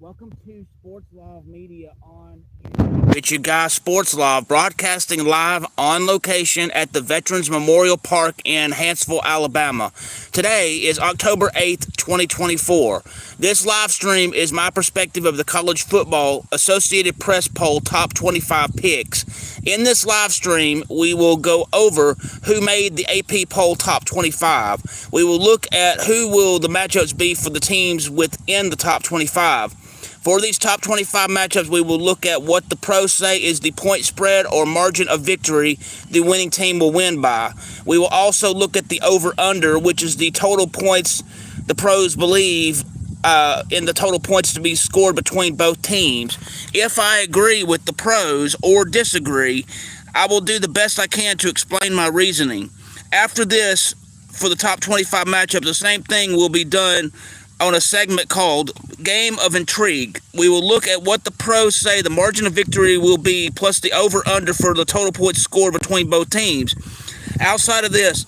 Welcome to Sports Live Media on YouTube. It's your guy, Sports Live, broadcasting live on location at the Veterans Memorial Park in Huntsville, Alabama. Today is October 8th, 2024. This live stream is my perspective of the College Football Associated Press Poll Top 25 Picks. In this live stream, we will go over who made the AP Poll Top 25. We will look at who will the matchups be for the teams within the top 25. For these top 25 matchups, we will look at what the pros say is the point spread or margin of victory the winning team will win by. We will also look at the over-under, which is the total points the pros believe in the total points to be scored between both teams. If I agree with the pros or disagree, I will do the best I can to explain my reasoning. After this, for the top 25 matchups, the same thing will be done on a segment called Game of Intrigue. We will look at what the pros say the margin of victory will be, plus the over-under for the total points scored between both teams. Outside of this,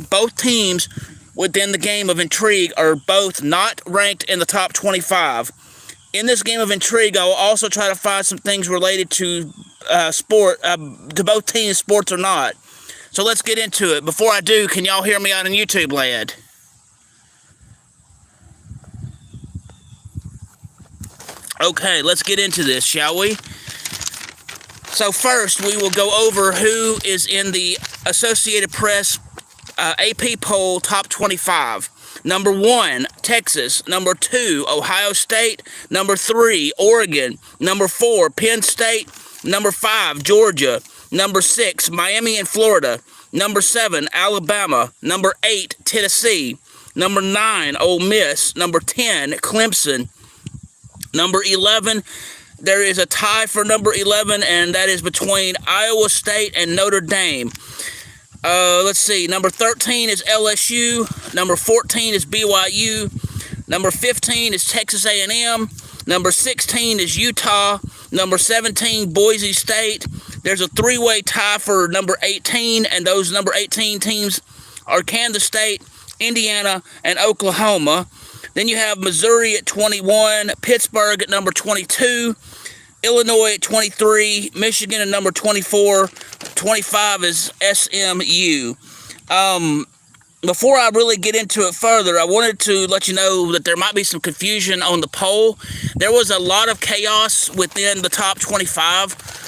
both teams within the Game of Intrigue are both not ranked in the top 25. In this Game of Intrigue, I will also try to find some things related to to both teams, sports or not. So let's get into it. Before I do, can y'all hear me out in YouTube land? Okay, let's get into this, shall we? So first, we will go over who is in the Associated Press AP Poll Top 25. Number 1, Texas. Number 2, Ohio State. Number 3, Oregon. Number 4, Penn State. Number 5, Georgia. Number 6, Miami and Florida. Number 7, Alabama. Number 8, Tennessee. Number 9, Ole Miss. Number 10, Clemson. Number 11, there is a tie for number 11, and that is between Iowa State and Notre Dame. Let's see. Number 13 is LSU. Number 14 is BYU. Number 15 is Texas A&M. Number 16 is Utah. Number 17, Boise State. There's a three-way tie for number 18, and those number 18 teams are Kansas State, Indiana, and Oklahoma. Then you have Missouri at 21, Pittsburgh at number 22, Illinois at 23, Michigan at number 24, 25 is SMU. Before I really get into it further, I wanted to let you know that there might be some confusion on the poll. There was a lot of chaos within the top 25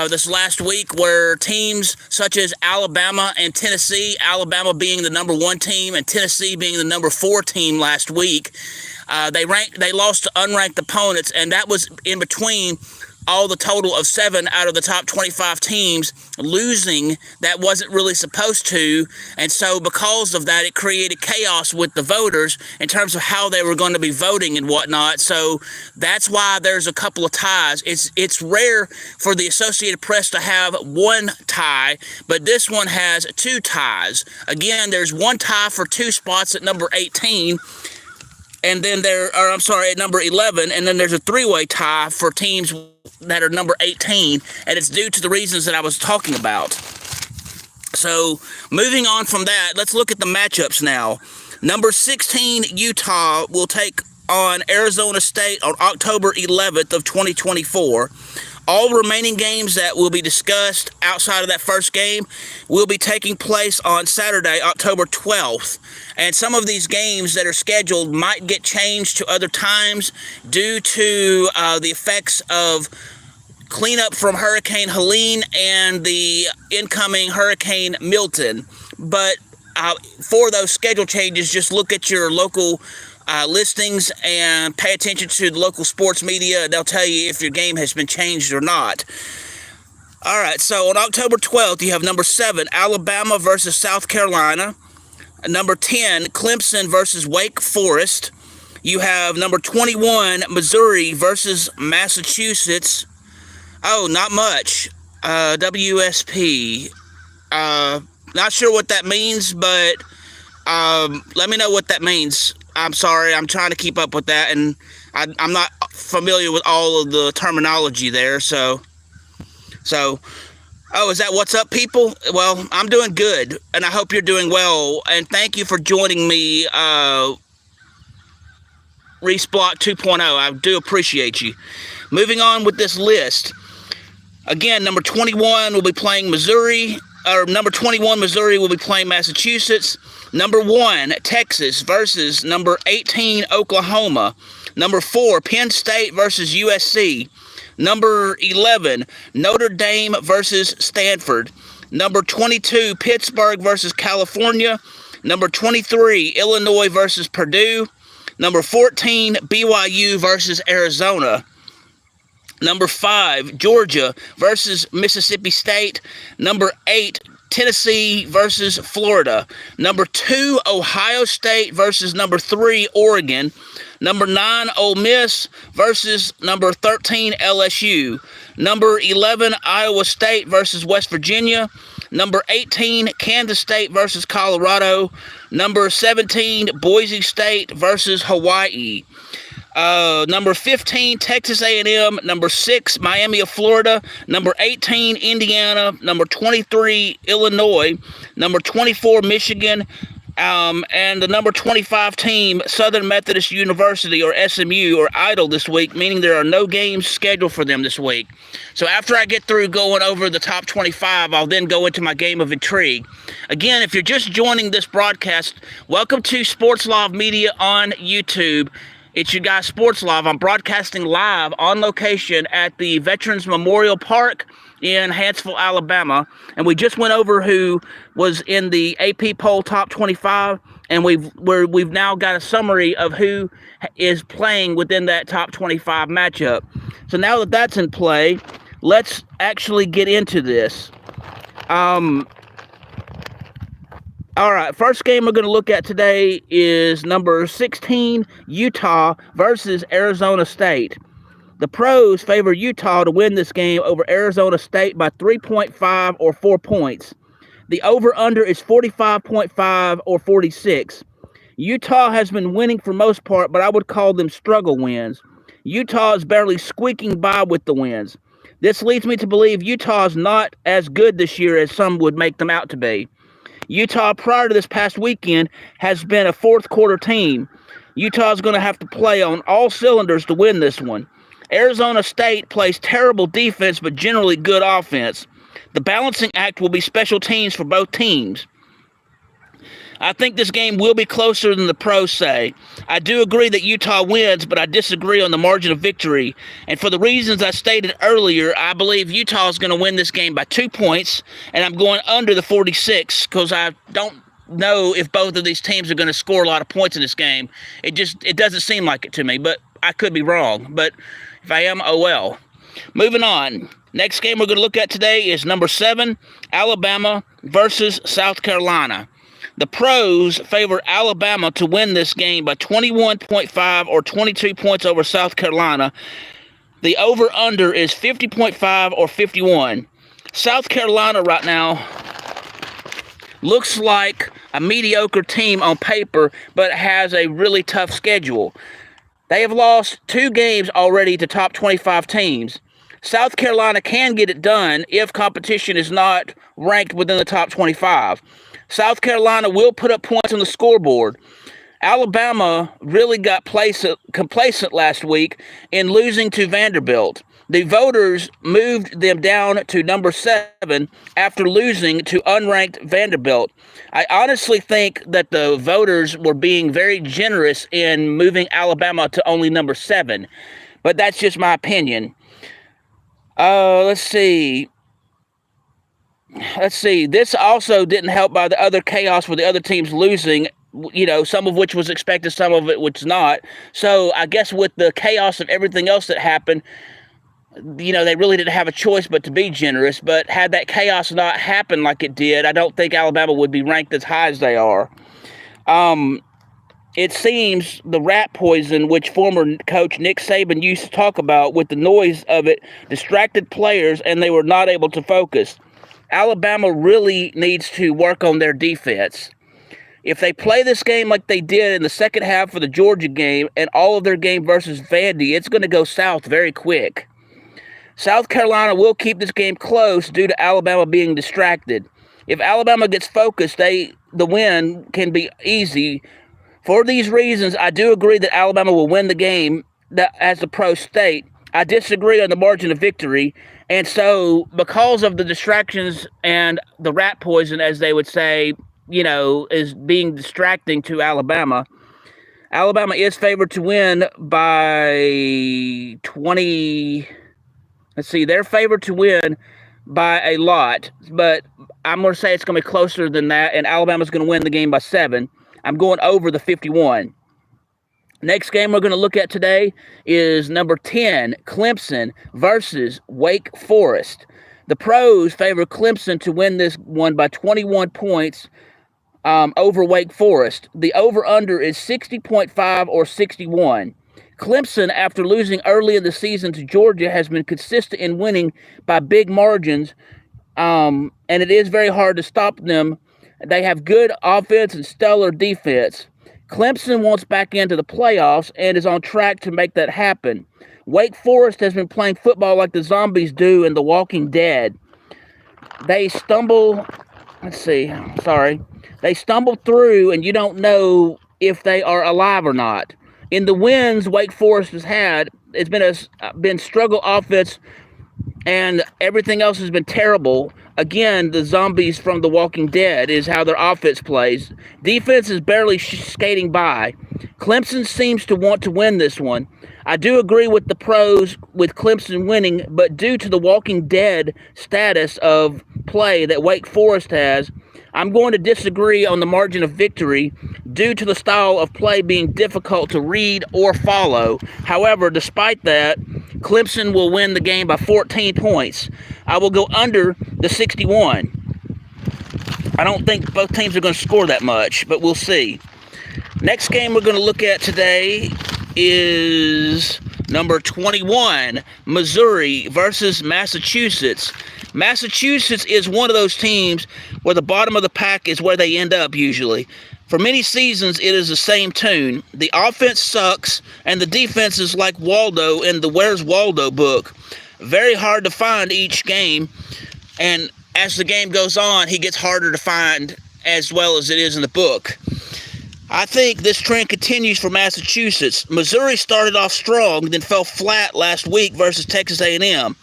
this last week, where teams such as Alabama and Tennessee, Alabama being the number 1 team and Tennessee being the number 4 team last week, they lost to unranked opponents, and that was in between all the total of 7 out of the top 25 teams losing that wasn't really supposed to. And so because of that, it created chaos with the voters in terms of how they were going to be voting and whatnot. So that's why there's a couple of ties. It's rare for the Associated Press to have one tie, but this one has 2 ties. Again, there's one tie for 2 spots at number 18, and then at number 11, and then there's a 3-way tie for teams that are number 18, and it's due to the reasons that I was talking about. So, moving on from that, let's look at the matchups now. Number 16, Utah will take on Arizona State on October 11th of 2024. All remaining games that will be discussed outside of that first game will be taking place on Saturday, October 12th. And some of these games that are scheduled might get changed to other times due to the effects of cleanup from Hurricane Helene and the incoming Hurricane Milton. But for those schedule changes, just look at your local listings and pay attention to the local sports media. They'll tell you if your game has been changed or not. All right, so on October 12th, you have number 7, Alabama versus South Carolina. Number 10, Clemson versus Wake Forest. You have number 21, Missouri versus Massachusetts. Oh, not much. WSP. Not sure what that means, but let me know what that means. I'm sorry, I'm trying to keep up with that, and I'm not familiar with all of the terminology there, so, is that what's up, people? Well, I'm doing good, and I hope you're doing well, and thank you for joining me Resblock 2.0. I do appreciate you. Moving on with this list. Again, number 21 will be playing Missouri. Or number 21, Missouri will be playing Massachusetts. Number 1, Texas versus number 18, Oklahoma. Number 4, Penn State versus USC. Number 11, Notre Dame versus Stanford. Number 22, Pittsburgh versus California. Number 23, Illinois versus Purdue. Number 14, BYU versus Arizona. Number 5, Georgia versus Mississippi State. Number 8, Tennessee versus Florida. Number 2, Ohio State versus number 3, Oregon. Number 9, Ole Miss versus number 13, LSU. Number 11, Iowa State versus West Virginia. Number 18, Kansas State versus Colorado. Number 17, Boise State versus Hawaii. Number 15, Texas A&M. Number 6, Miami of Florida. Number 18, Indiana. Number 23, Illinois. Number 24, Michigan. And the number 25 team, Southern Methodist University, or SMU, are idle this week, meaning there are no games scheduled for them this week. So after I get through going over the top 25, I'll then go into my game of intrigue. Again, if you're just joining this broadcast, welcome to Sports Live Media on YouTube. It's your guy, Sports Live. I'm broadcasting live on location at the Veterans Memorial Park in Huntsville, Alabama. And we just went over who was in the AP poll top 25, and we've now got a summary of who is playing within that top 25 matchup. So now that that's in play, let's actually get into this. All right, first game we're going to look at today is number 16, Utah versus Arizona State. The pros favor Utah to win this game over Arizona State by 3.5 or 4 points. The over-under is 45.5 or 46. Utah has been winning for most part, but I would call them struggle wins. Utah is barely squeaking by with the wins. This leads me to believe Utah is not as good this year as some would make them out to be. Utah, prior to this past weekend, has been a fourth quarter team. Utah is going to have to play on all cylinders to win this one. Arizona State plays terrible defense but generally good offense. The balancing act will be special teams for both teams. I think this game will be closer than the pros say. I do agree that Utah wins, but I disagree on the margin of victory. And for the reasons I stated earlier, I believe Utah is going to win this game by 2 points, and I'm going under the 46 because I don't know if both of these teams are going to score a lot of points in this game. It doesn't seem like it to me, but I could be wrong. But if I am, oh well. Moving on. Next game we're going to look at today is number 7, Alabama versus South Carolina. The pros favor Alabama to win this game by 21.5 or 22 points over South Carolina. The over-under is 50.5 or 51. South Carolina right now looks like a mediocre team on paper, but has a really tough schedule. They have lost 2 games already to top 25 teams. South Carolina can get it done if competition is not ranked within the top 25. South Carolina will put up points on the scoreboard. Alabama really got complacent last week in losing to Vanderbilt. The voters moved them down to number 7 after losing to unranked Vanderbilt. I honestly think that the voters were being very generous in moving Alabama to only number 7, but that's just my opinion. Let's see. This also didn't help by the other chaos with the other teams losing, some of which was expected, some of it was not. So I guess with the chaos of everything else that happened, they really didn't have a choice but to be generous. But had that chaos not happened like it did, I don't think Alabama would be ranked as high as they are. It seems the rat poison, which former coach Nick Saban used to talk about with the noise of it, distracted players and they were not able to focus. Alabama really needs to work on their defense. If they play this game like they did in the second half of the Georgia game and all of their game versus Vandy, it's going to go south very quick. South Carolina will keep this game close due to Alabama being distracted. If Alabama gets focused, the win can be easy. For these reasons, I do agree that Alabama will win the game as the pros state. I disagree on the margin of victory. And so, because of the distractions and the rat poison, as they would say, is being distracting to Alabama, Alabama is favored to win by 20. Let's see, they're favored to win by a lot, but I'm going to say it's going to be closer than that, and Alabama's going to win the game by 7. I'm going over the 51. Next game we're going to look at today is number 10, Clemson versus Wake Forest. The pros favor Clemson to win this one by 21 points over Wake Forest. The over-under is 60.5 or 61. Clemson, after losing early in the season to Georgia, has been consistent in winning by big margins, and it is very hard to stop them. They have good offense and stellar defense. Clemson wants back into the playoffs and is on track to make that happen. Wake Forest has been playing football like the zombies do in The Walking Dead. They stumble through, and you don't know if they are alive or not. In the wins Wake Forest has had, it's been struggle offense, and everything else has been terrible. Again, the zombies from The Walking Dead is how their offense plays. Defense is barely skating by. Clemson seems to want to win this one. I do agree with the pros with Clemson winning, but due to the Walking Dead status of play that Wake Forest has, I'm going to disagree on the margin of victory due to the style of play being difficult to read or follow. However, despite that, Clemson will win the game by 14 points. I will go under the 61. I don't think both teams are going to score that much, but we'll see. Next game we're going to look at today is number 21, Missouri versus Massachusetts. Massachusetts is one of those teams where the bottom of the pack is where they end up usually. For many seasons, it is the same tune. The offense sucks, and the defense is like Waldo in the Where's Waldo book. Very hard to find each game, and as the game goes on, he gets harder to find as well as it is in the book. I think this trend continues for Massachusetts. Missouri started off strong, then fell flat last week versus Texas A&M.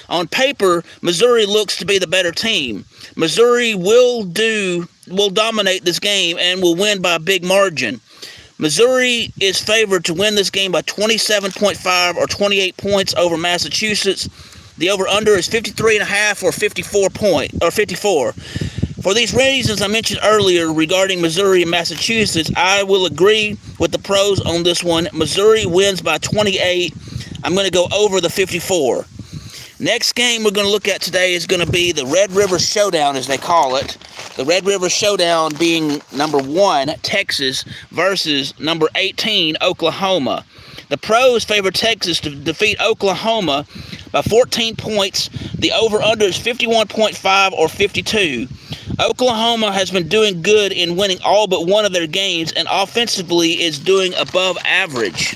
On paper, Missouri looks to be the better team. Missouri will dominate this game and will win by a big margin. Missouri is favored to win this game by 27.5 or 28 points over Massachusetts. The over-under is 53.5 or 54. For these reasons I mentioned earlier regarding Missouri and Massachusetts, I will agree with the pros on this one. Missouri wins by 28. I'm going to go over the 54. Next game we're going to look at today is going to be the Red River Showdown, as they call it. The Red River Showdown being number 1, Texas, versus number 18, Oklahoma. The pros favor Texas to defeat Oklahoma by 14 points. The over-under is 51.5 or 52. Oklahoma has been doing good in winning all but one of their games, and offensively is doing above average.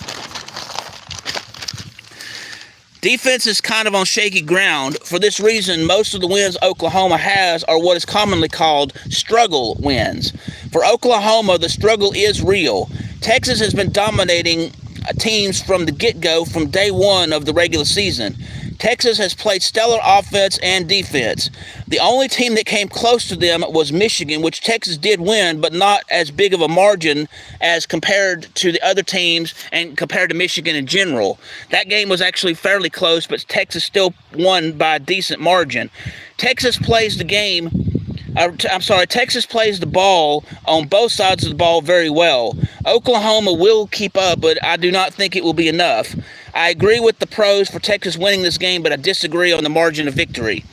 Defense is kind of on shaky ground. For this reason, most of the wins Oklahoma has are what is commonly called struggle wins. For Oklahoma, the struggle is real. Texas has been dominating teams from the get-go from day one of the regular season. Texas has played stellar offense and defense. The only team that came close to them was Michigan, which Texas did win, but not as big of a margin as compared to the other teams and compared to Michigan in general. That game was actually fairly close, but Texas still won by a decent margin. Texas plays the ball on both sides of the ball very well. Oklahoma will keep up, but I do not think it will be enough. I agree with the pros for Texas winning this game, but I disagree on the margin of victory.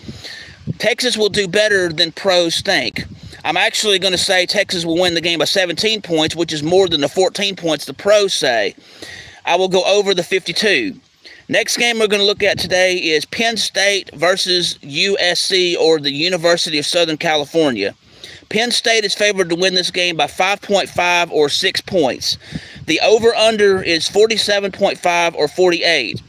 Texas will do better than pros think. I'm actually going to say Texas will win the game by 17 points, which is more than the 14 points the pros say. I will go over the 52. Next game we're going to look at today is Penn State versus USC, or the University of Southern California. Penn State is favored to win this game by 5.5 or 6 points. The over-under is 47.5 or 48.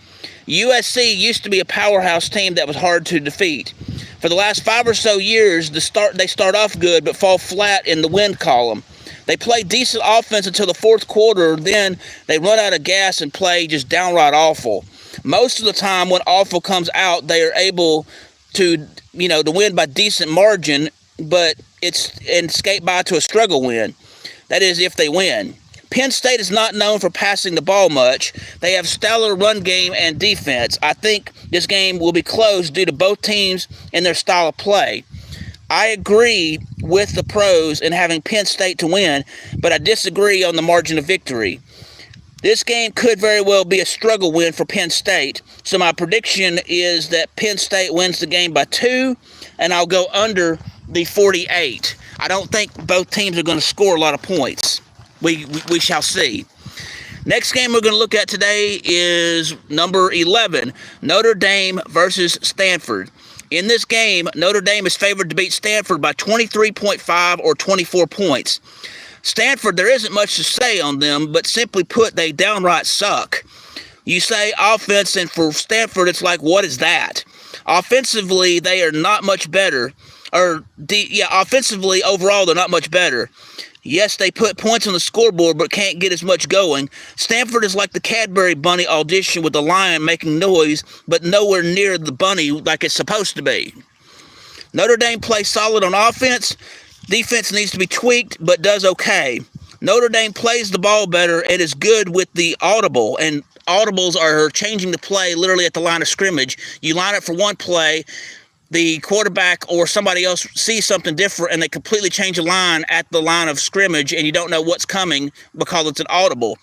USC used to be a powerhouse team that was hard to defeat. For the last 5 or so years, they start off good but fall flat in the win column. They play decent offense until the fourth quarter, then they run out of gas and play just downright awful. Most of the time when awful comes out, they are able to, to win by decent margin, but and skate by to a struggle win. That is, if they win. Penn State is not known for passing the ball much. They have stellar run game and defense. I think this game will be close due to both teams and their style of play. I agree with the pros in having Penn State to win, but I disagree on the margin of victory. This game could very well be a struggle win for Penn State, so my prediction is that Penn State wins the game by 2, and I'll go under the 48. I don't think both teams are going to score a lot of points. We shall see. Next game we're going to look at today is number 11, Notre Dame versus Stanford. In this game, Notre Dame is favored to beat Stanford by 23.5 or 24 points. Stanford, there isn't much to say on them, but simply put, they downright suck. You say offense, and for Stanford, it's like, what is that? Offensively, they are not much better. Offensively, overall, they're not much better. Yes, they put points on the scoreboard, but can't get as much going. Stanford is like the Cadbury bunny audition with the lion making noise, but nowhere near the bunny like it's supposed to be. Notre Dame plays solid on offense. Defense needs to be tweaked, but does okay. Notre Dame plays the ball better and is good with the audible, and audibles are changing the play literally at the line of scrimmage. You line up for one play, the quarterback or somebody else sees something different, and they completely change the line at the line of scrimmage, and you don't know what's coming because it's an audible.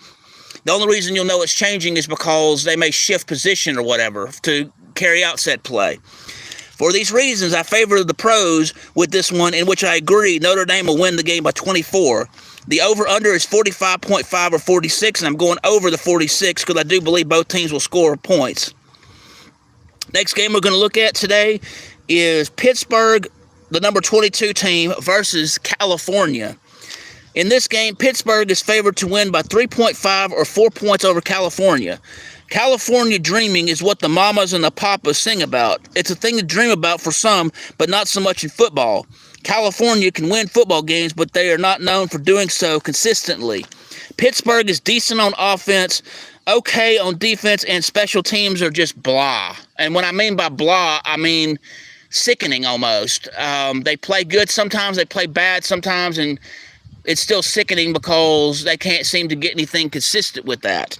The only reason you'll know it's changing is because they may shift position or whatever to carry out said play. For these reasons, I favor the pros with this one, in which I agree Notre Dame will win the game by 24. The over-under is 45.5 or 46, and I'm going over the 46 because I do believe both teams will score points. Next game we're going to look at today is Pittsburgh, the number 22 team, versus California. In this game, Pittsburgh is favored to win by 3.5 or 4 points over California. California dreaming is what the mamas and the papas sing about. It's a thing to dream about for some, but not so much in football. California can win football games, but they are not known for doing so consistently. Pittsburgh is decent on offense, okay on defense, and special teams are just blah. And when I mean by blah, I mean sickening almost. They play good sometimes, they play bad sometimes, and it's still sickening because they can't seem to get anything consistent with that.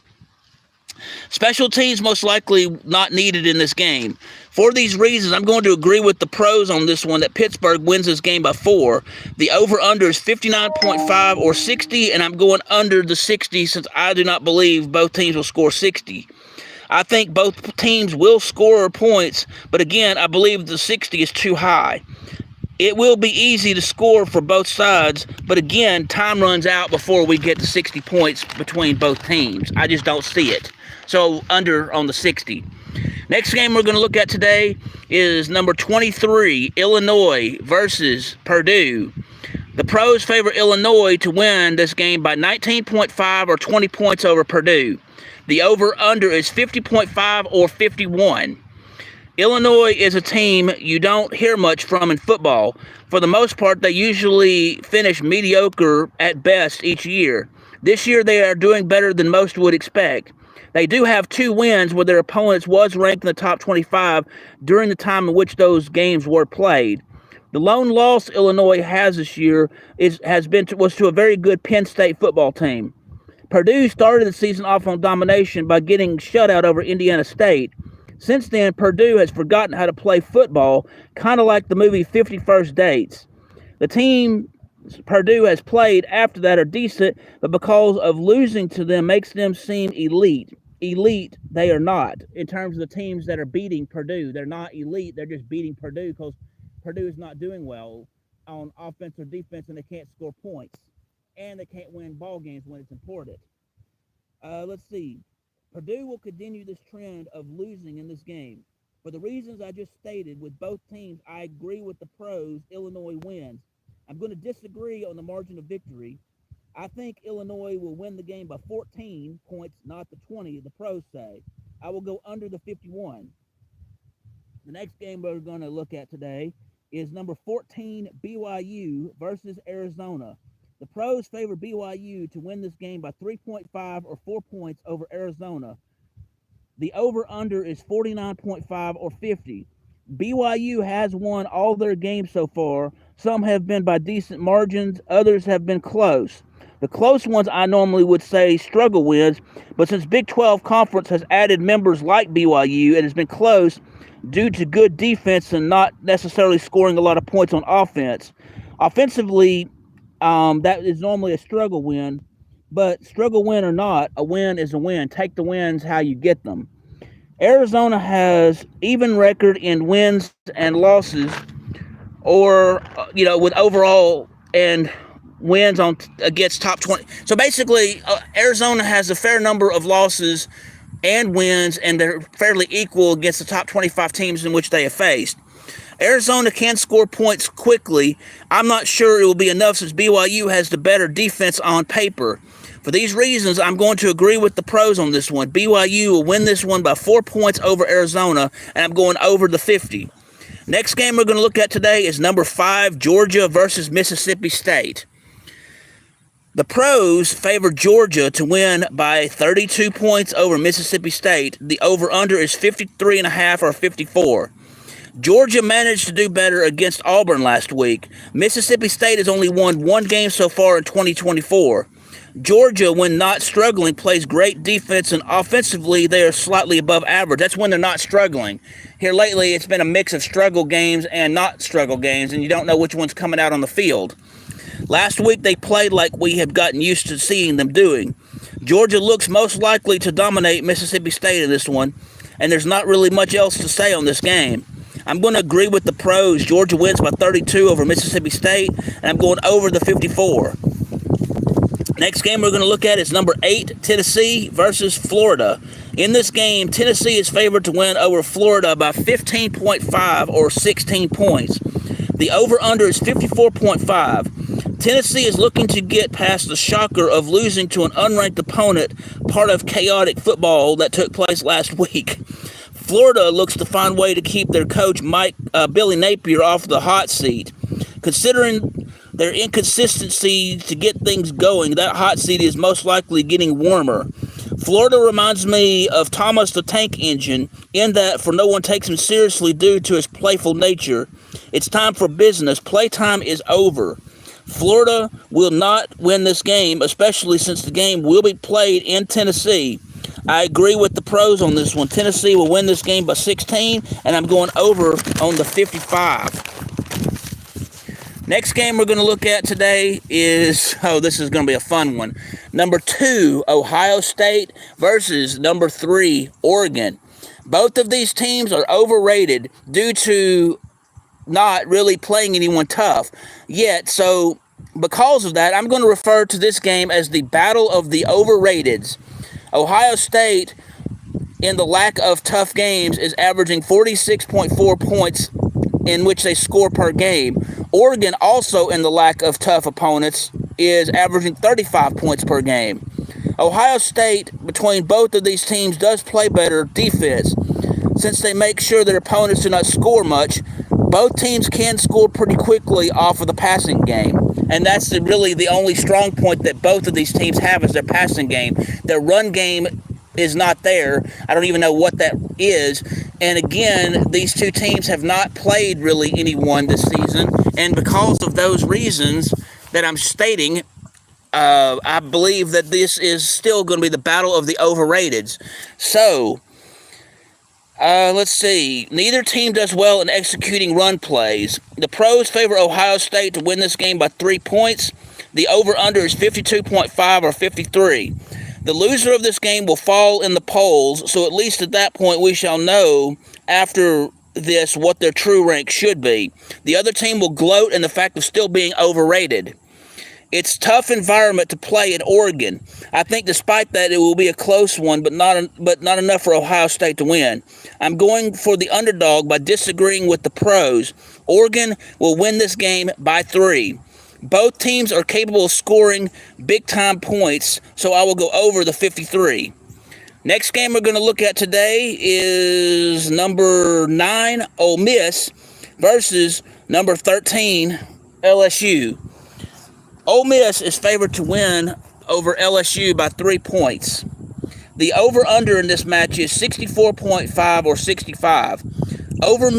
Special teams most likely not needed in this game. For these reasons, I'm going to agree with the pros on this one that Pittsburgh wins this game by 4. The over-under is 59.5 or 60, and I'm going under the 60 since I do not believe both teams will score 60. I think both teams will score points, but again, I believe the 60 is too high. It will be easy to score for both sides, but again, time runs out before we get to 60 points between both teams. I just don't see it. So under on the 60. Next game we're going to look at today is number 23, Illinois versus Purdue. The pros favor Illinois to win this game by 19.5 or 20 points over Purdue. The over-under is 50.5 or 51. Illinois is a team you don't hear much from in football. For the most part, they usually finish mediocre at best each year. This year, they are doing better than most would expect. They do have 2 wins where their opponents was ranked in the top 25 during the time in which those games were played. The lone loss Illinois has this year was to a very good Penn State football team. Purdue started the season off on domination by getting shut out over Indiana State. Since then, Purdue has forgotten how to play football, kind of like the movie 50 First Dates. The team Purdue has played after that are decent, but because of losing to them makes them seem elite. Elite, they are not. In terms of the teams that are beating Purdue, they're not elite. They're just beating Purdue because Purdue is not doing well on offense or defense, and they can't score points. And they can't win ball games when it's important. Let's see. Purdue will continue this trend of losing in this game. For the reasons I just stated with both teams, I agree with the pros. Illinois wins. I'm going to disagree on the margin of victory. I think Illinois will win the game by 14 points, not the 20, the pros say. I will go under the 51. The next game we're going to look at today is number 14, BYU versus Arizona. The pros favor BYU to win this game by 3.5 or 4 points over Arizona. The over-under is 49.5 or 50. BYU has won all their games so far. Some have been by decent margins, others have been close. The close ones I normally would say struggle wins, but since Big 12 Conference has added members like BYU, it has been close due to good defense and not necessarily scoring a lot of points on offense. Offensively, that is normally a struggle win, but struggle win or not, a win is a win. Take the wins how you get them. Arizona has even record in wins and losses, or with overall and wins on against top 20. So basically, Arizona has a fair number of losses and wins, and they're fairly equal against the top 25 teams in which they have faced. Arizona can score points quickly. I'm not sure it will be enough since BYU has the better defense on paper. For these reasons, I'm going to agree with the pros on this one. BYU will win this one by 4 points over Arizona, and I'm going over the 50. Next game we're going to look at today is number 5, Georgia versus Mississippi State. The pros favor Georgia to win by 32 points over Mississippi State. The over-under is 53.5 or 54. Georgia managed to do better against Auburn last week. Mississippi State has only won one game so far in 2024. Georgia, when not struggling, plays great defense, and offensively they are slightly above average. That's when they're not struggling. Here lately, it's been a mix of struggle games and not struggle games, and you don't know which one's coming out on the field. Last week, they played like we have gotten used to seeing them doing. Georgia looks most likely to dominate Mississippi State in this one, and there's not really much else to say on this game. I'm going to agree with the pros. Georgia wins by 32 over Mississippi State, and I'm going over the 54. Next game we're going to look at is number 8, Tennessee versus Florida. In this game, Tennessee is favored to win over Florida by 15.5 or 16 points. The over-under is 54.5. Tennessee is looking to get past the shocker of losing to an unranked opponent, part of chaotic football that took place last week. Florida looks to find a way to keep their coach Billy Napier off the hot seat. Considering their inconsistency to get things going, that hot seat is most likely getting warmer. Florida reminds me of Thomas the Tank Engine in that for no one takes him seriously due to his playful nature. It's time for business. Playtime is over. Florida will not win this game, especially since the game will be played in Tennessee. I agree with the pros on this one. Tennessee will win this game by 16, and I'm going over on the 55. Next game we're going to look at today is, this is going to be a fun one. Number 2, Ohio State versus number 3, Oregon. Both of these teams are overrated due to not really playing anyone tough yet. So because of that, I'm going to refer to this game as the Battle of the Overrateds. Ohio State, in the lack of tough games, is averaging 46.4 points in which they score per game. Oregon, also in the lack of tough opponents, is averaging 35 points per game. Ohio State, between both of these teams, does play better defense. Since they make sure their opponents do not score much, both teams can score pretty quickly off of the passing game. And that's really the only strong point that both of these teams have is their passing game. Their run game is not there. I don't even know what that is. And again, these two teams have not played really anyone this season. And because of those reasons that I'm stating, I believe that this is still going to be the battle of the overrateds. So, let's see. Neither team does well in executing run plays. The pros favor Ohio State to win this game by 3 points. The over-under is 52.5 or 53. The loser of this game will fall in the polls, so at least at that point we shall know after this what their true rank should be. The other team will gloat in the fact of still being overrated. It's a tough environment to play in Oregon. I think despite that it will be a close one, but not enough for Ohio State to win. I'm going for the underdog by disagreeing with the pros. Oregon will win this game by 3. Both teams are capable of scoring big-time points, so I will go over the 53. Next game we're going to look at today is number 9, Ole Miss, versus number 13, LSU. Ole Miss is favored to win over LSU by 3 points. The over-under in this match is 64.5 or 65. Ole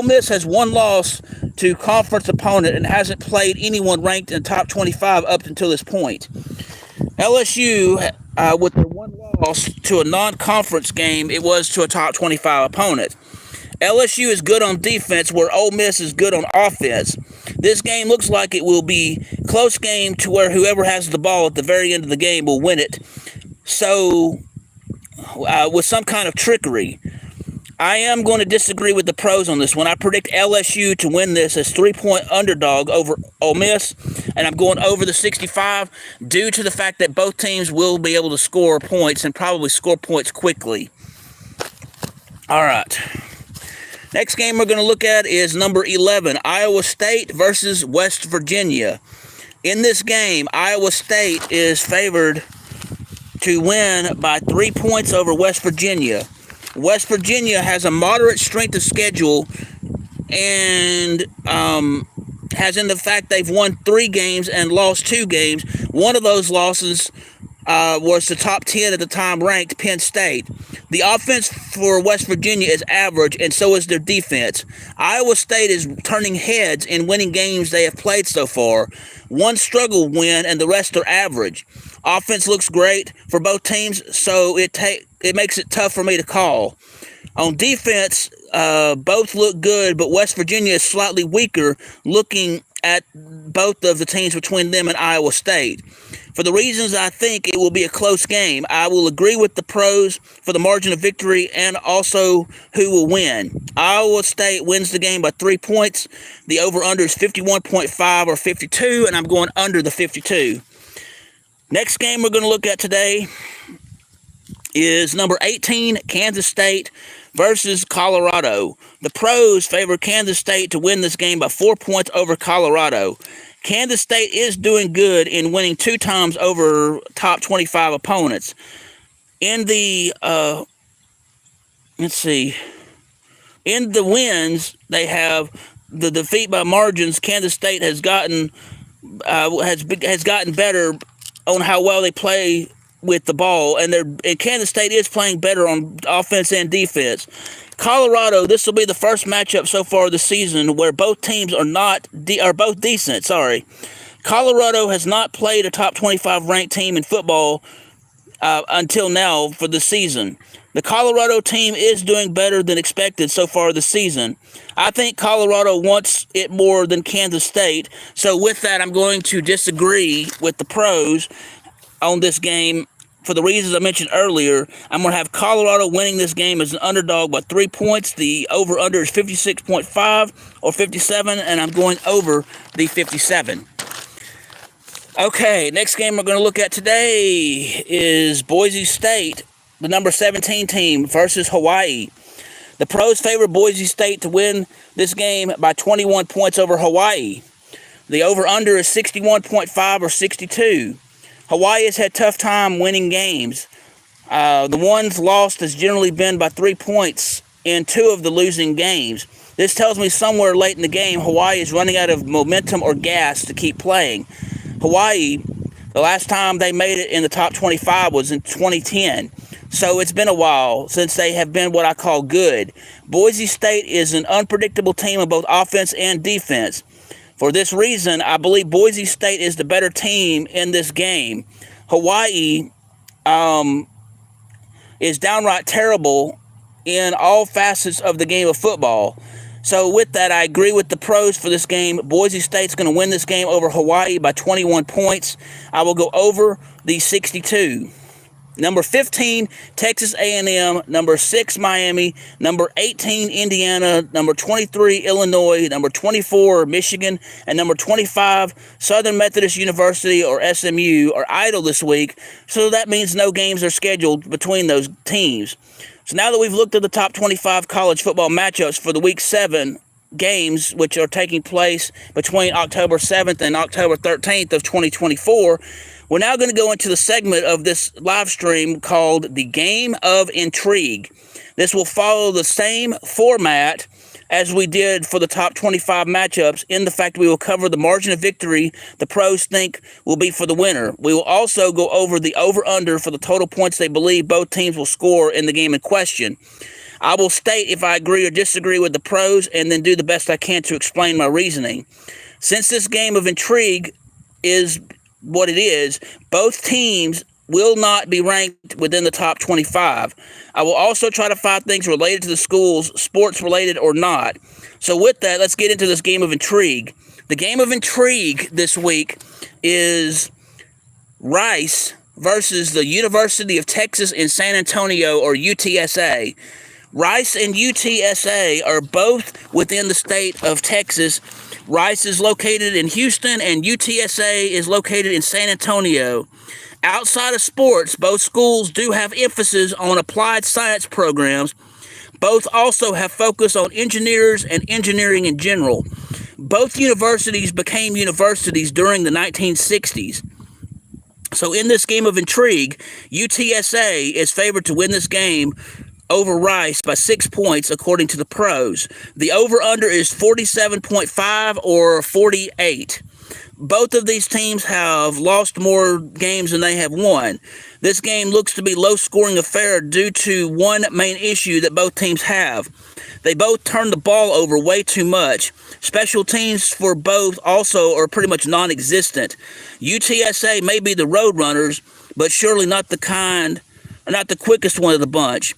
Miss has one loss to conference opponent and hasn't played anyone ranked in the top 25 up until this point. LSU, with their one loss to a non-conference game, it was to a top 25 opponent. LSU is good on defense, where Ole Miss is good on offense. This game looks like it will be a close game to where whoever has the ball at the very end of the game will win it. So, with some kind of trickery. I am going to disagree with the pros on this one. I predict LSU to win this as 3-point underdog over Ole Miss, and I'm going over the 65 due to the fact that both teams will be able to score points and probably score points quickly. All right. Next game we're going to look at is number 11, Iowa State versus West Virginia. In this game, Iowa State is favored to win by 3 points over West Virginia. West Virginia has a moderate strength of schedule and has in the fact they've won 3 games and lost 2 games. One of those losses was the top 10 at the time ranked Penn State. The offense for West Virginia is average, and so is their defense. Iowa State is turning heads in winning games they have played so far. One struggle win, and the rest are average. Offense looks great for both teams, so it makes it tough for me to call. On defense, both look good, but West Virginia is slightly weaker looking at both of the teams between them and Iowa State. For the reasons I think it will be a close game, I will agree with the pros for the margin of victory and also who will win. Iowa State wins the game by 3 points. The over-under is 51.5 or 52, and I'm going under the 52. Next game we're going to look at today is number 18, Kansas State versus Colorado. The pros favor Kansas State to win this game by 4 points over Colorado. Kansas State is doing good in winning 2 times over top 25 opponents. In the, in the wins, they have the defeat by margins. Kansas State has gotten better on how well they play with the ball, and Kansas State is playing better on offense and defense. Colorado, this will be the first matchup so far this season where both teams are both decent. Colorado has not played a top 25 ranked team in football until now for the season. The Colorado team is doing better than expected so far this season. I think Colorado wants it more than Kansas State. So with that, I'm going to disagree with the pros on this game. For the reasons I mentioned earlier, I'm going to have Colorado winning this game as an underdog by 3 points. The over-under is 56.5 or 57, and I'm going over the 57. Okay, next game we're going to look at today is Boise State, the number 17 team, versus Hawaii. The pros favor Boise State to win this game by 21 points over Hawaii. The over-under is 61.5 or 62. Hawaii has had a tough time winning games. The ones lost has generally been by 3 points in 2 of the losing games. This tells me somewhere late in the game, Hawaii is running out of momentum or gas to keep playing. Hawaii, the last time they made it in the top 25 was in 2010. So it's been a while since they have been what I call good. Boise State is an unpredictable team of both offense and defense. For this reason, I believe Boise State is the better team in this game. Hawaii is downright terrible in all facets of the game of football. So with that, I agree with the pros for this game. Boise State's going to win this game over Hawaii by 21 points. I will go over the 62. Number 15, Texas A&M. Number 6, Miami. Number 18, Indiana. Number 23, Illinois. Number 24, Michigan. And number 25, Southern Methodist University, or SMU, are idle this week. So that means no games are scheduled between those teams. So now that we've looked at the top 25 college football matchups for the Week 7 games, which are taking place between October 7th and October 13th of 2024, we're now going to go into the segment of this live stream called the Game of Intrigue. This will follow the same format as we did for the top 25 matchups, in the fact we will cover the margin of victory the pros think will be for the winner. We will also go over the over-under for the total points they believe both teams will score in the game in question. I will state if I agree or disagree with the pros and then do the best I can to explain my reasoning. Since this game of intrigue is what it is, both teams will not be ranked within the top 25. I will also try to find things related to the schools, sports related or not. So with that, let's get into this game of intrigue. The game of intrigue this week is Rice versus the University of Texas in San Antonio, or UTSA. Rice and UTSA are both within the state of Texas. Rice is located in Houston and UTSA is located in San Antonio. Outside of sports, both schools do have emphasis on applied science programs. Both also have focus on engineers and engineering in general. Both universities became universities during the 1960s. So in this game of intrigue, UTSA is favored to win this game over Rice by 6 points, according to the pros. The over-under is 47.5 or 48. Both of these teams have lost more games than they have won. This game looks to be low-scoring affair due to one main issue that both teams have. They both turn the ball over way too much. Special teams for both also are pretty much non-existent. UTSA may be the Roadrunners, but surely not the quickest one of the bunch.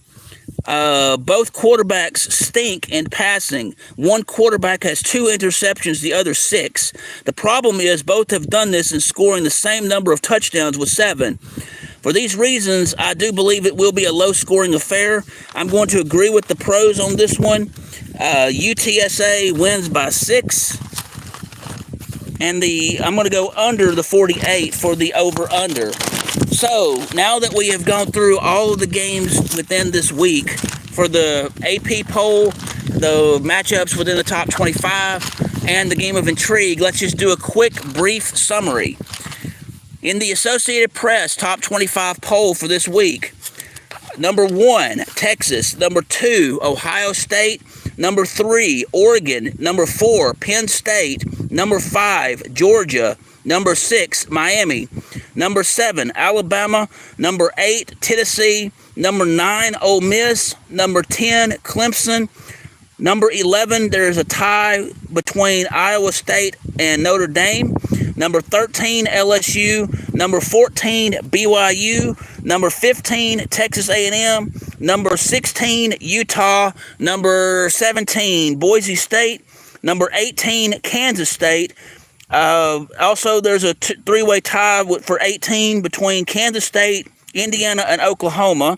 Both quarterbacks stink in passing. One quarterback has 2 interceptions, the other 6. The problem is both have done this in scoring the same number of touchdowns with 7. For these reasons, I do believe it will be a low-scoring affair. I'm going to agree with the pros on this one. UTSA wins by 6. And I'm going to go under the 48 for the over-under. So, now that we have gone through all of the games within this week for the AP poll, the matchups within the top 25, and the game of intrigue, let's just do a quick, brief summary. In the Associated Press top 25 poll for this week, number 1, Texas. Number 2, Ohio State. Number 3, Oregon. Number 4, Penn State. Number 5, Georgia. Number 6, Miami. Number 7, Alabama. Number 8, Tennessee. Number 9, Ole Miss. Number 10, Clemson. Number 11, there's a tie between Iowa State and Notre Dame. Number 13, LSU. Number 14, BYU. Number 15, Texas A&M. Number 16, Utah. Number 17, Boise State. Number 18, Kansas State. Also, there's a three-way tie for 18 between Kansas State, Indiana, and Oklahoma.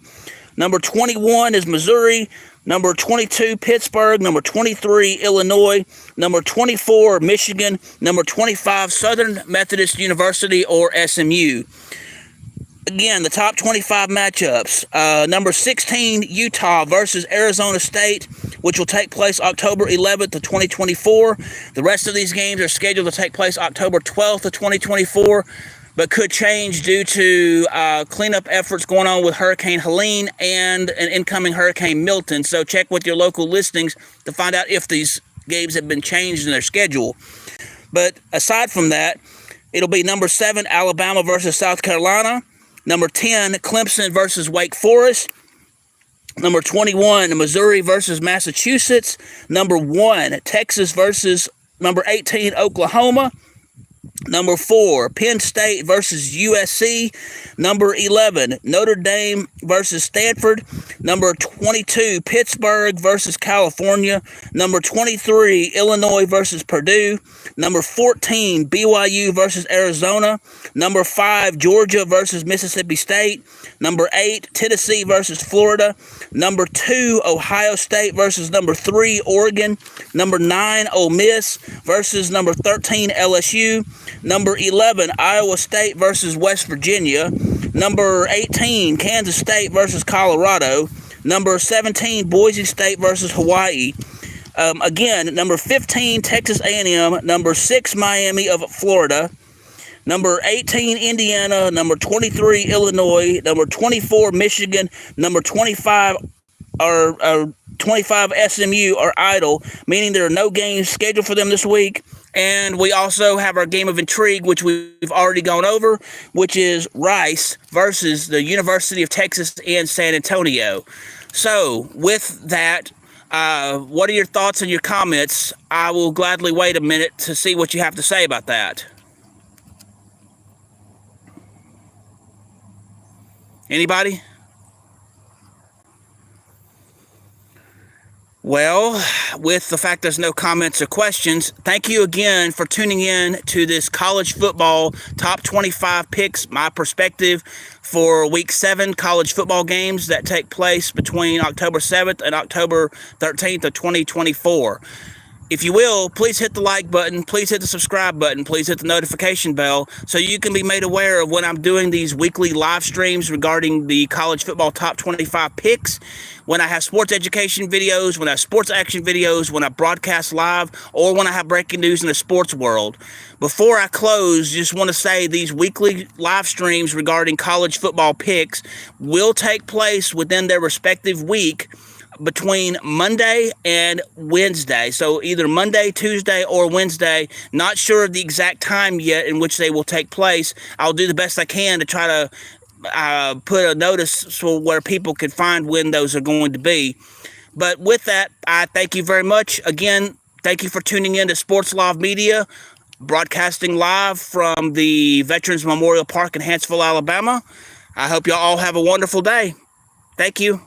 Number 21 is Missouri. Number 22, Pittsburgh. Number 23, Illinois. Number 24, Michigan. Number 25, Southern Methodist University, or SMU. Again, the top 25 matchups. Number 16, Utah versus Arizona State, which will take place October 11th of 2024. The rest of these games are scheduled to take place October 12th of 2024, but could change due to cleanup efforts going on with Hurricane Helene and an incoming Hurricane Milton. So check with your local listings to find out if these games have been changed in their schedule. But aside from that, it'll be number 7, Alabama versus South Carolina. Number 10, Clemson versus Wake Forest. Number 21, Missouri versus Massachusetts. Number 1, Texas versus number 18, Oklahoma. Number 4, Penn State versus USC. Number 11, Notre Dame versus Stanford. Number 22, Pittsburgh versus California. Number 23, Illinois versus Purdue. Number 14, BYU versus Arizona. Number 5, Georgia versus Mississippi State. Number 8, Tennessee versus Florida. Number 2, Ohio State versus number 3, Oregon. Number 9, Ole Miss versus number 13, LSU. Number 11, Iowa State versus West Virginia. Number 18, Kansas State versus Colorado. Number 17, Boise State versus Hawaii. Again, number 15, Texas A&M. Number 6, Miami of Florida. Number 18, Indiana. Number 23, Illinois. Number 24, Michigan. Number 25 or 25 SMU are idle, meaning there are no games scheduled for them this week. And we also have our game of intrigue, which we've already gone over, which is Rice versus the University of Texas in San Antonio. So with that, what are your thoughts and your comments? I will gladly wait a minute to see what you have to say about that. Anybody? Well, with the fact there's no comments or questions, thank you again for tuning in to this college football top 25 picks, my perspective for week 7 college football games that take place between October 7th and October 13th of 2024. If you will, please hit the like button, please hit the subscribe button, please hit the notification bell so you can be made aware of when I'm doing these weekly live streams regarding the college football top 25 picks, when I have sports education videos, when I have sports action videos, when I broadcast live, or when I have breaking news in the sports world. Before I close, just want to say these weekly live streams regarding college football picks will take place within their respective week between Monday and Wednesday. So either Monday, Tuesday, or Wednesday. Not sure of the exact time yet in which they will take place. I'll do the best I can to try to put a notice so where people can find when those are going to be. But with that, I thank you very much. Again, thank you for tuning in to Sports Live Media, broadcasting live from the Veterans Memorial Park in Huntsville, Alabama. I hope you all have a wonderful day. Thank you.